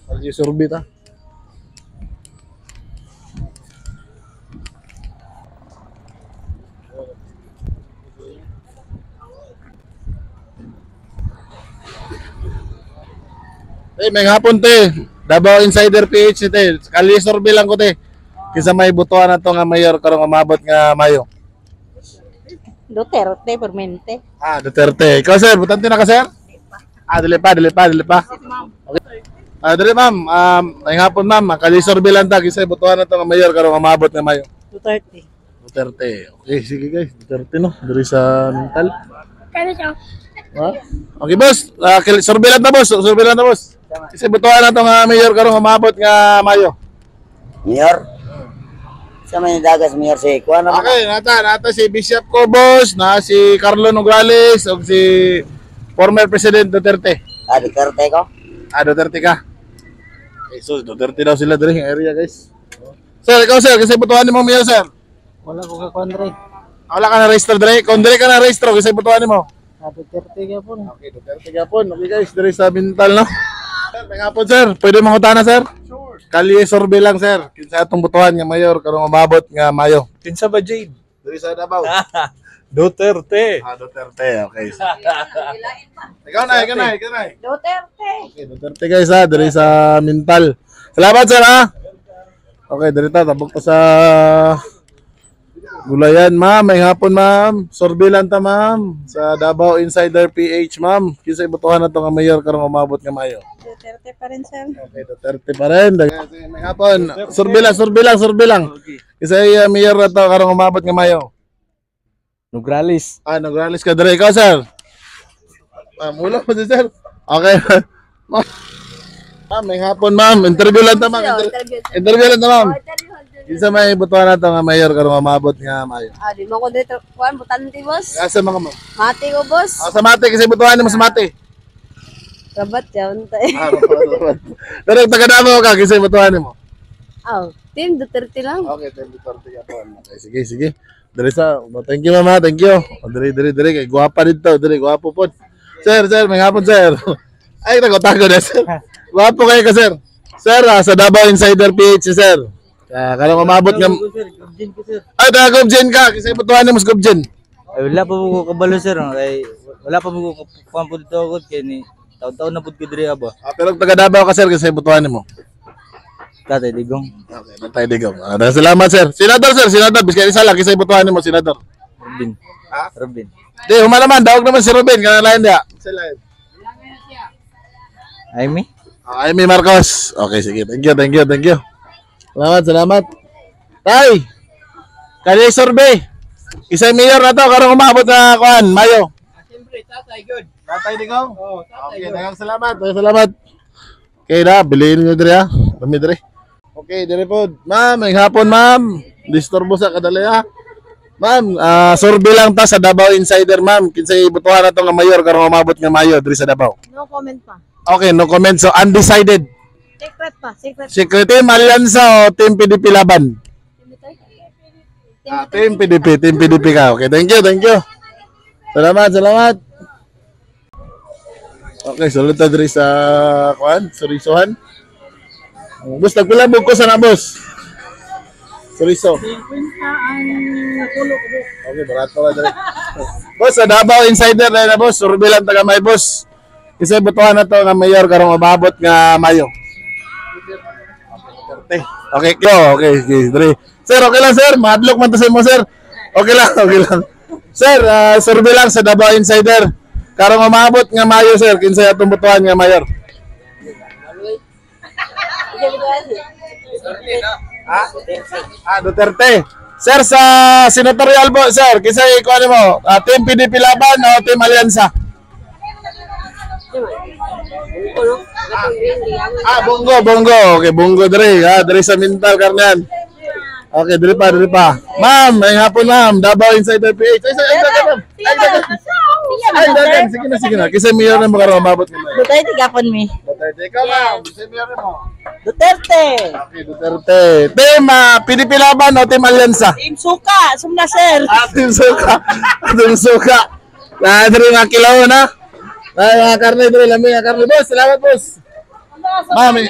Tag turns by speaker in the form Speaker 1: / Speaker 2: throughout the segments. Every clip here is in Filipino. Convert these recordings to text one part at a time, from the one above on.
Speaker 1: Kalye Sorbet ha. May hapon te. Davao Insider PH te. Kalye Sorbet lang ko te. Kisa may butuan na to nga mayor karong umabot nga Mayo.
Speaker 2: Duterte, permente.
Speaker 1: Duterte. Ikaw sir, butante na ka sir? Dili pa. Okay. Dili ma'am, may hapon ma'am, Kalye Sorbet lang ta kisa butuan na to nga mayor karong umabot nga Mayo.
Speaker 2: Duterte.
Speaker 1: Okay, sige guys. Duterte no, diri sa mental.
Speaker 2: Kaya siya.
Speaker 1: Okay boss, Sorbet lang ta boss. Kasi butuan na to nga mayor karong umabot nga Mayo.
Speaker 3: Mayor? Sa may dagas mayor si Kuan naman.
Speaker 1: Okay, nata si Bishop Cobos, na si Carlo Nograles, o si former President Duterte.
Speaker 3: Duterte ko?
Speaker 1: Duterte ka. Okay, so Duterte daw sila diri ng area guys. Sir, ikaw sir, kasi butuan ni mo mayor sir.
Speaker 2: Wala ko ka kondre.
Speaker 1: Wala ka na register diri, kondre ka na register kasi butuan ni mo.
Speaker 2: Duterte ka po.
Speaker 1: Okay, Duterte ka po. Okay guys, diri sa Bintal no. Sir, may hapon sir, pwede mangutana sir? Sure. Kalye Sorbet lang sir. Kinsa atong butuan nga mayor karong umabot nga Mayo.
Speaker 4: Kinsa ba Jade?
Speaker 1: Diri sa Davao.
Speaker 4: Duterte.
Speaker 1: Duterte, okay. Ikaw na.
Speaker 2: Duterte.
Speaker 1: Okay, Duterte guys ha, diri sa Mintal. Salamat sir ha. Okay, diri ta tabok ta sa Gulayan ma'am, may hapon ma'am. Sorbet lang ta ma'am sa Davao Insider PH ma'am. Kinsa ibutuhan na to nga mayor karong umabot nga Mayo.
Speaker 2: Duterte pa rin sir.
Speaker 1: Okay, Duterte pa rin. May hapon. Sorbet lang. Kinsa mayor na to karong umabot nga Mayo.
Speaker 4: Nograles.
Speaker 1: Nograles ka diri ikaw sir. Mula pa si sir. Okay. Ma'am, may hapon ma'am. Interview lang ta ma'am. Interview lang ta ma'am. Isa may butuan na to nga mayor karong umabot nga Mayo.
Speaker 2: Di mo ko dito kuan butante boss.
Speaker 1: Asa mga ma'am?
Speaker 2: Mati ko boss.
Speaker 1: Sa Mate kasi butuan ni mo sa Mate.
Speaker 2: Rabat ya untay.
Speaker 1: Pero taga Davao ka kasi butuan ni mo.
Speaker 2: Team Duterte lang.
Speaker 1: Okay, Duterte ka po. Okay, sige. Diri sa, thank you mama, thank you. Diri kay guwapa dito, diri guwapo po. Sir, may hapon sir. Ay, tago na sir. Guwapo kayo ka sir. Sir, sa Davao Insider PH sir. Karong umabot nga. Taga Gobjen ka, kasi butuan ni mo sa Gobjen.
Speaker 4: Ay, wala pa mo ko kabalo sir. Ay, wala pa mo ko pampo dito ako kay ni taon-taon na pud ko diri ba.
Speaker 1: Pero taga Davao ka sir kasi butuan ni mo.
Speaker 4: Tatay Digong.
Speaker 1: Okay, Tatay Digong. Salamat sir. Senador sir, biskay isa lang kasi butuan ni mo senador.
Speaker 4: Robin. Robin.
Speaker 1: Di, naman, dawag naman si Robin, kana lain dia. Sa lain.
Speaker 4: Amy?
Speaker 1: Amy Marcos. Okay, sige. Thank you. Salamat. Tay! Kalye Sorbet. Isang mayor na to, karong umabot na kuan, Mayo.
Speaker 4: Siyempre, Tatay good.
Speaker 1: Tatay Digong?
Speaker 4: Oo, Tatay
Speaker 1: good. Okay, salamat. Okay na, bilihin nyo diri ha. Dami diri. Okay, diri po. Ma'am, may hapon ma'am. Disturbo sa kadali ha. Ma'am, Sorbet lang ta sa Davao Insider ma'am. Kinsay ibutuhan na to nga mayor karong umabot nga Mayo diri sa Davao.
Speaker 2: No comment pa.
Speaker 1: Okay, no comment. So, undecided.
Speaker 2: Secret pa.
Speaker 1: Secret team, Alyansa o Team PDP laban? Team PDP ka. Okay, thank you. Salamat. Okay, sulod ta diri sa kuan, Surisohan. Boss, nagpilabog ko sana boss. Suriso. Okay, barato ka diri. Boss, sa Davao Insider na boss, Sorbet lang taga may boss. Kasi butuhan na to nga mayor karong umabot nga Mayo. Okay, diri. Sir, okay lang sir, madlock man to sa mo sir. Okay lang. Sir, Sorbet lang sa Davao Insider. Karong umabot nga Mayo sir, kinsay atong butuhan nga mayor? Duterte. Sir, sa senatorial po sir, kinsay kuan mo? Team PDP laban o Team Alyansa? Bongo. Okay, bongo diri. Diri sa Mintal Karnan. Okay, diri pa. Ma'am, may hapon ma'am. Davao Insider PH. Sige na. Kasi mayor na makarong mabot mo.
Speaker 2: Duterte gapon mi.
Speaker 1: Duterte ka ma'am. Kasi mayor mo.
Speaker 2: Duterte.
Speaker 1: Okay, Duterte. Team PDP laban o Team Alyansa?
Speaker 2: Team Suka, sumna sir.
Speaker 1: Team Suka. Diri nga kilaw na. Ay, karne diri lami karne boss. Salamat boss. Mami.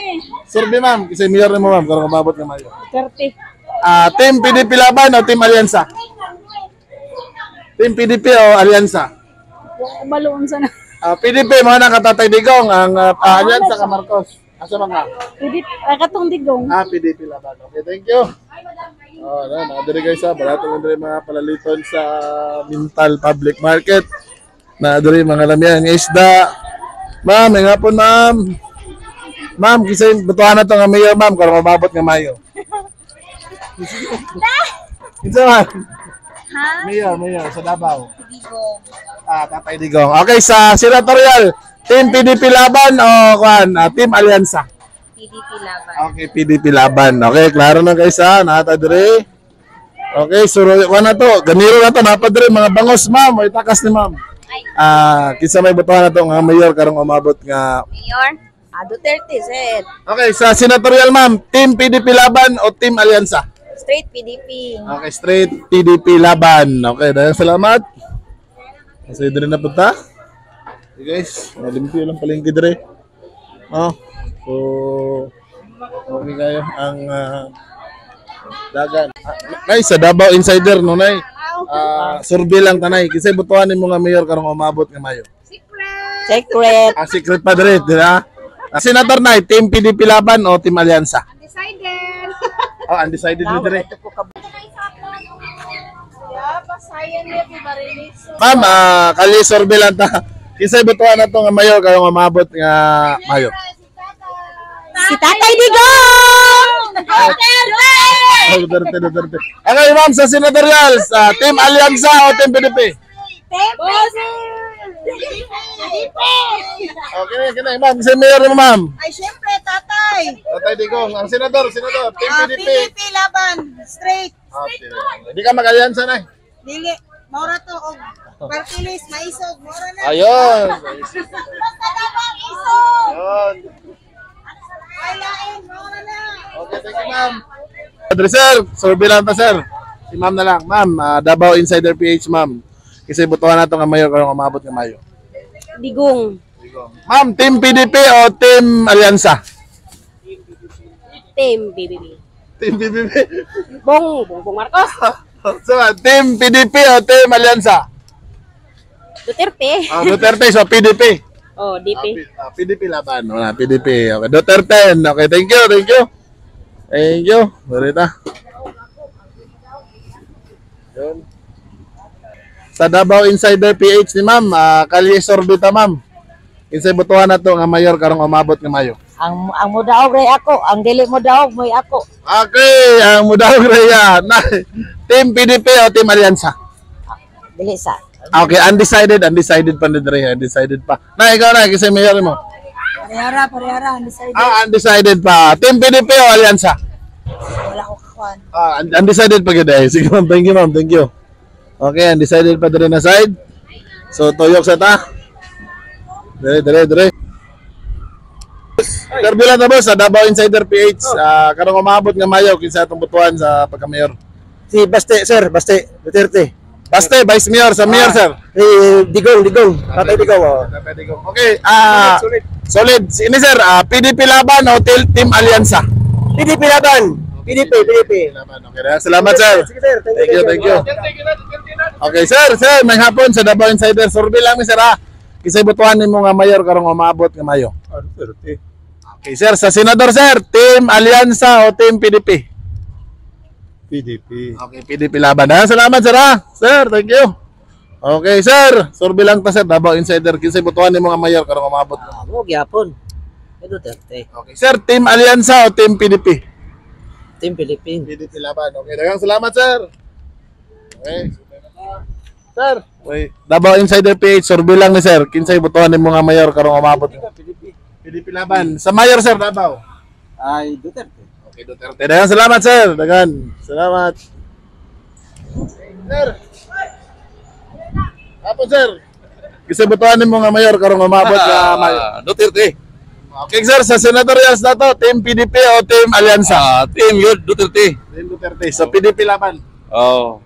Speaker 1: Survey ma'am, kasi mayor mo ma'am, karong umabot nga mayo.
Speaker 2: Duterte.
Speaker 1: Team PDP laban o Team Alyansa? Team PDP o Alyansa?
Speaker 2: Baloon sana.
Speaker 1: PDP, mga nakatatay digong, ang Alyansa ka Marcos. Asa mga?
Speaker 2: PDP, katong digong.
Speaker 1: PDP laban. Okay, thank you. Nadiri guys barato nadiri mga palaliton sa Mintal Public Market. Nadiri mga lamyan ng isda. Ma'am, may hapon ma'am. Ma'am, kisay butuhan na to nga mayo ma'am, karong mababot nga mayo. Kinsa man?
Speaker 2: Ha?
Speaker 1: Mayo sa Davao.
Speaker 2: Digong.
Speaker 1: Tatay Digong. Okay, sa senatorial, Team PDP laban o Team Alyansa?
Speaker 2: PDP laban.
Speaker 1: Okay, PDP laban. Okay, klaro na guys nata dire. Okay, suro na to. Ganiro na to, napadre mga bangos ma'am, o takas ni ma'am. Kinsa may butuhan na to nga mayor karong umabot nga.
Speaker 2: Mayor? Duterte, sir.
Speaker 1: Okay, sa senatorial ma'am, Team PDP laban o Team Alyansa?
Speaker 2: Straight PDP.
Speaker 1: Okay, straight PDP laban. Okay, dahil salamat. Kasi dire na punta. Okay guys, malimpyo lang palengke dire. So okay kayo ang dagan. Guys, sa Davao Insider no nay. Survey lang tanay kasi butuhan nimo nga mayor karong umabot nga mayo.
Speaker 2: Secret.
Speaker 1: Secret pa dire, di ba? Senator nay, Team PDP laban o Team Alyansa?
Speaker 2: Undecided.
Speaker 1: Undecided din dire.
Speaker 2: Pasayan niya po marinig.
Speaker 1: Ma'am, kali survey lang ta. Kisay butuhan na to nga mayor karong umabot nga mayo.
Speaker 2: Si Tatay Digong!
Speaker 1: Duterte. Okay, ma'am, sa senatorial, sa Team Alyansa o Team PDP? Okay, ma'am. Kasi mayor mo, ma'am.
Speaker 5: Ay, syempre, tatay.
Speaker 1: Tatay Digong. Ang senador, Team PDP.
Speaker 5: PDP laban. Straight.
Speaker 1: Hindi ka mag-alyansa na.
Speaker 5: Dili. Maura to. Party list. Maisog. Maura na.
Speaker 1: Ayun.
Speaker 5: Basta dapat isog.
Speaker 1: Ayun.
Speaker 5: Walain. Maura na.
Speaker 1: Okay, thank you, ma'am. Sir, survey lang ta, sir. Si ma'am na lang. Ma'am, Davao Insider PH, ma'am. Kasi butuhan na ito nga mayor karong umabot nga mayo.
Speaker 2: Digong.
Speaker 1: Ma'am, Team PDP o Team Alyansa?
Speaker 2: Team BBB.
Speaker 1: Team PDP.
Speaker 2: Bongbong Marcos.
Speaker 1: So, Team PDP o Team Alyansa?
Speaker 2: Duterte.
Speaker 1: Duterte, so PDP.
Speaker 2: Oh, DP.
Speaker 1: PDP laban. Wala, PDP. Okay, Duterte. Okay, thank you. Thank you. Marita. Yun. Sa Davao Insider PH ni ma'am, kali sorbita ma'am. Kinsay butuhan na to nga mayor karong umabot nga mayo.
Speaker 2: Ang mudaog ray ako, ang dili mudaog mo'y ako.
Speaker 1: Okay, ang mudaog raya. Team PDP o Team Alyansa?
Speaker 2: Dili sa.
Speaker 1: Okay, undecided pa din raya, undecided pa. Na ikaw na kasi mayor mo.
Speaker 5: Parehara. Undecided.
Speaker 1: Undecided pa. Team PDP o Alyansa?
Speaker 5: Wala ko kakuan.
Speaker 1: Undecided pa gid eh. Sige ma'am, thank you. Okay, undecided pa din na side. So tuyok sa ta. Dire. Karbilan na boss sa Davao Insider PH. Karong umabot nga mayo kinsa atong butuhan sa pagka-mayor.
Speaker 3: Si Baste, sir. Baste. Duterte.
Speaker 1: Baste, Vice Mayor sa Mayor sir.
Speaker 3: Digong. Tatay Digong.
Speaker 1: Okay, solid. Sino sir? PDP laban o Team Alyansa?
Speaker 3: PDP laban. PDP.
Speaker 1: Okay, salamat sir.
Speaker 3: Sige, sir.
Speaker 1: Thank you. Okay, sir, may hapon sa Davao Insider. Survey lang ni sir ha. Kisay butuhan nimo nga mayor karong umabot nga mayo. Okay, sir, sa senador sir, Team Alyansa o Team PDP?
Speaker 3: PDP.
Speaker 1: Okay, PDP laban. Salamat sir ha. Sir, thank you. Okay, sir. Survey lang ta sir, Davao Insider. Kisay butuhan nimo nga mayor karong umabot.
Speaker 3: Mo gyapon. Duterte.
Speaker 1: Okay, sir, Team Alyansa o Team PDP?
Speaker 3: Team Philippines.
Speaker 1: PDP laban. Okay, daghang salamat sir. Okay. Sir, wait. Davao Insider PH, survey lang ni sir. Kinsay butuhan nimo nga mayor karong umabot? PDP laban. Sa mayor sir, Davao?
Speaker 3: Ay, Duterte.
Speaker 1: Okay, Duterte. Daghang salamat sir. Daghang salamat. Sir. Apo sir. Kinsay butuhan nimo nga mayor karong umabot nga mayor?
Speaker 6: Duterte.
Speaker 1: Okay sir, sa senatorials na to, Team PDP o Team Alyansa?
Speaker 6: Team yun, Duterte.
Speaker 1: Team Duterte. So PDP laban.
Speaker 6: Oh.